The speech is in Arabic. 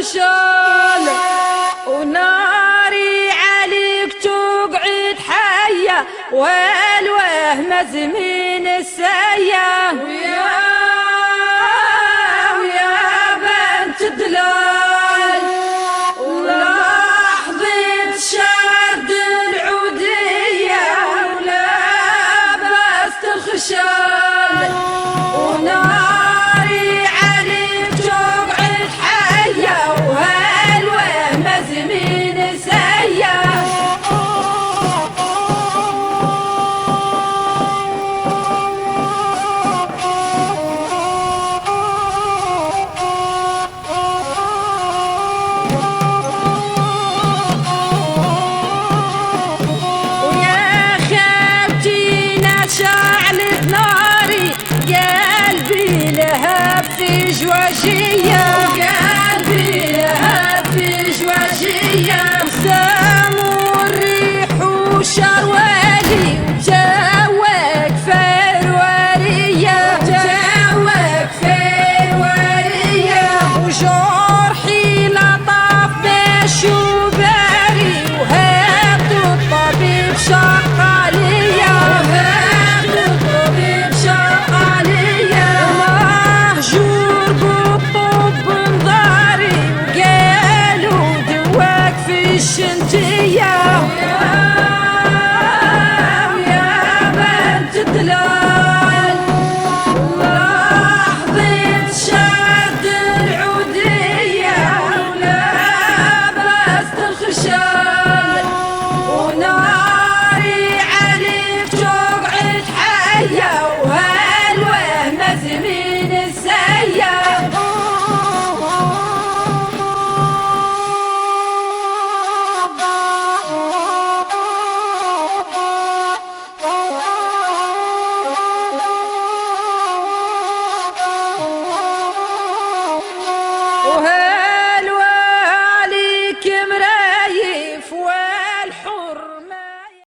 الخشال، وناري عليك تقعد حية والوهم زمين السيا. ويا بنت دلال لحظة شد العودية ولابست الخشال، وناري عليك تقعد حية وهالوهم زمين سيا. شعلت ناري قلبي لهب في جواجية، قلبي لهب في جواجية. سامو الريح وشروالي جواك فرورية، جواك فرورية. وجرحي لطف بشوباري وهبت الطبيب شق عليا، الشنتية. ويا بنت دلال لحظة شد العودية ولابست الخشال، وناري عليك تقعد حية وهالوهم زمين